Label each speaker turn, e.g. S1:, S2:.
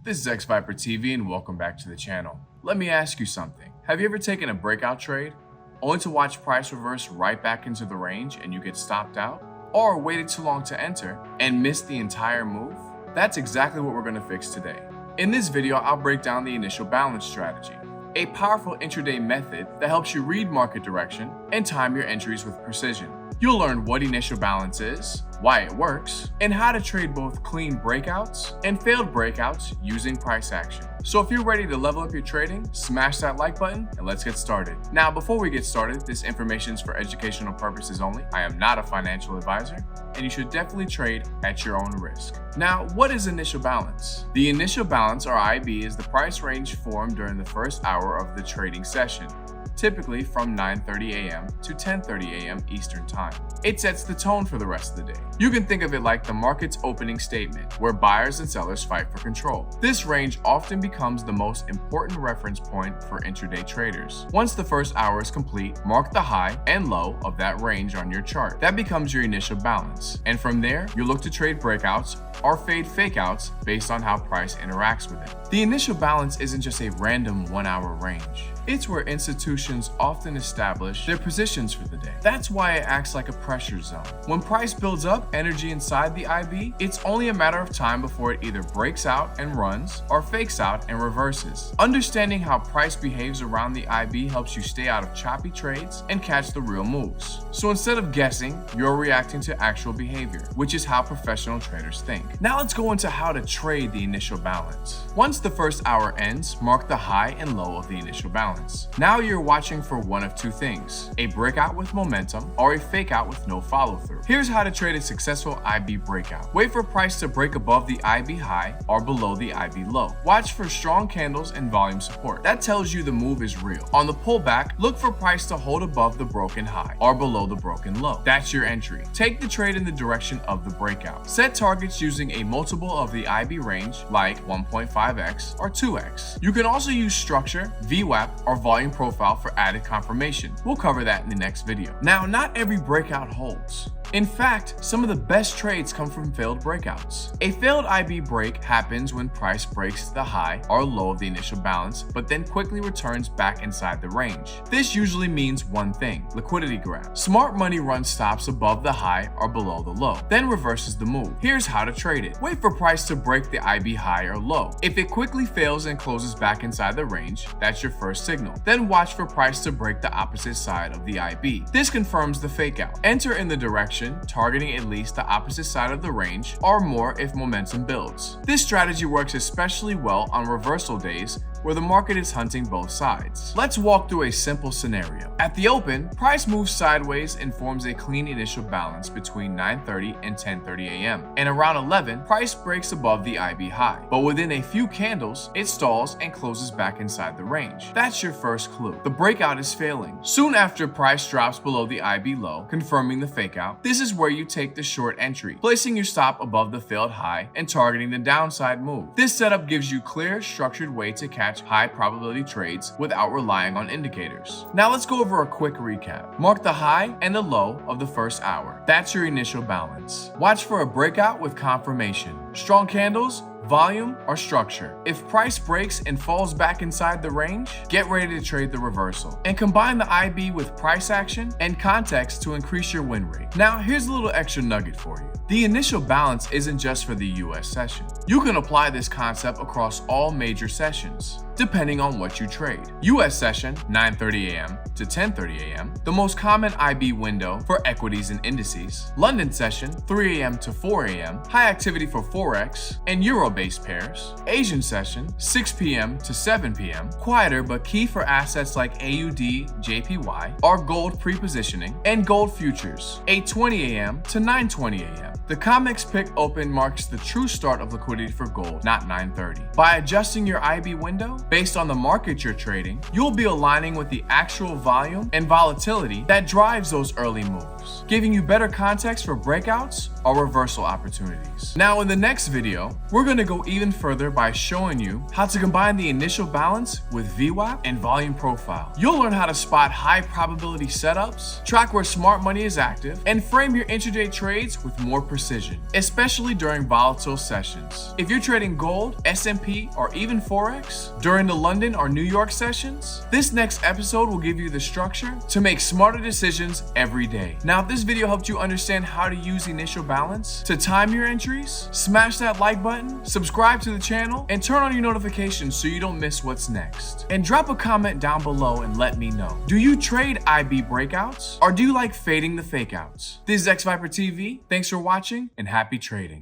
S1: This is xVyperTv and welcome back to the channel. Let me ask you something. Have you ever taken a breakout trade only to watch price reverse right back into the range and you get stopped out? Or waited too long to enter and missed the entire move? That's exactly what we're going to fix today. In this video, I'll break down the initial balance strategy, a powerful intraday method that helps you read market direction and time your entries with precision. You'll learn what initial balance is, why it works, and how to trade both clean breakouts and failed breakouts using price action. So if you're ready to level up your trading, smash that like button and let's get started. Now, before we get started, this information is for educational purposes only. I am not a financial advisor, and you should definitely trade at your own risk. Now, what is initial balance? The initial balance, or IB, is the price range formed during the first hour of the trading session, typically from 9:30 a.m. to 10:30 a.m. Eastern Time. It sets the tone for the rest of the day. You can think of it like the market's opening statement, where buyers and sellers fight for control. This range often becomes the most important reference point for intraday traders. Once the first hour is complete, mark the high and low of that range on your chart. That becomes your initial balance. And from there, you look to trade breakouts or fade fakeouts based on how price interacts with it. The initial balance isn't just a random 1 hour range. It's where institutions often establish their positions for the day. That's why it acts like a pressure zone. When price builds up energy inside the IB, it's only a matter of time before it either breaks out and runs or fakes out and reverses. Understanding how price behaves around the IB helps you stay out of choppy trades and catch the real moves. So instead of guessing, you're reacting to actual behavior, which is how professional traders think. Now let's go into how to trade the initial balance. Once the first hour ends, mark the high and low of the initial balance. Now you're watching for one of two things: a breakout with momentum or a fake out with no follow through. Here's how to trade a successful IB breakout. Wait for price to break above the IB high or below the IB low. Watch for strong candles and volume support. That tells you the move is real. On the pullback, look for price to hold above the broken high or below the broken low. That's your entry. Take the trade in the direction of the breakout. Set targets using a multiple of the IB range like 1.5x or 2x. You can also use structure, VWAP, or volume profile for added confirmation. We'll cover that in the next video. Now, not every breakout holds. In fact, some of the best trades come from failed breakouts. A failed IB break happens when price breaks the high or low of the initial balance, but then quickly returns back inside the range. This usually means one thing: liquidity grab. Smart money runs stops above the high or below the low, then reverses the move. Here's how to trade it. Wait for price to break the IB high or low. If it quickly fails and closes back inside the range, that's your first signal. Then watch for price to break the opposite side of the IB. This confirms the fake out. Enter in the direction targeting at least the opposite side of the range or more if momentum builds. This strategy works especially well on reversal days where the market is hunting both sides. Let's walk through a simple scenario. At the open, price moves sideways and forms a clean initial balance between 9:30 and 10:30 a.m. And around 11, price breaks above the IB high. But within a few candles, it stalls and closes back inside the range. That's your first clue. The breakout is failing. Soon after, price drops below the IB low, confirming the fake out. This is where you take the short entry, placing your stop above the failed high and targeting the downside move. This setup gives you clear, structured way to catch high probability trades without relying on indicators. Now let's go over a quick recap. Mark the high and the low of the first hour. That's your initial balance. Watch for a breakout with confirmation. Strong candles, volume, or structure. If price breaks and falls back inside the range, get ready to trade the reversal. And combine the IB with price action and context to increase your win rate. Now, here's a little extra nugget for you. The initial balance isn't just for the US session. You can apply this concept across all major sessions, depending on what you trade. US session, 9:30 a.m. to 10:30 a.m., the most common IB window for equities and indices. London session, 3 a.m. to 4 a.m., high activity for Forex and Euro-based pairs. Asian session, 6 p.m. to 7 p.m., quieter but key for assets like AUD, JPY, or gold pre-positioning, and gold futures, 8:20 a.m. to 9:20 a.m. The COMEX pick open marks the true start of liquidity for gold, not 9:30. By adjusting your IB window based on the market you're trading, you'll be aligning with the actual volume and volatility that drives those early moves. revolves, giving you better context for breakouts or reversal opportunities. Now in the next video, we're going to go even further by showing you how to combine the initial balance with VWAP and volume profile. You'll learn how to spot high probability setups, track where smart money is active, and frame your intraday trades with more precision, especially during volatile sessions. If you're trading gold, S&P, or even Forex during the London or New York sessions, this next episode will give you the structure to make smarter decisions every day. Now, if this video helped you understand how to use the initial balance to time your entries, smash that like button, subscribe to the channel, and turn on your notifications so you don't miss what's next. And drop a comment down below and let me know. Do you trade IB breakouts, or do you like fading the fakeouts? This is xVyperTv. Thanks for watching and happy trading.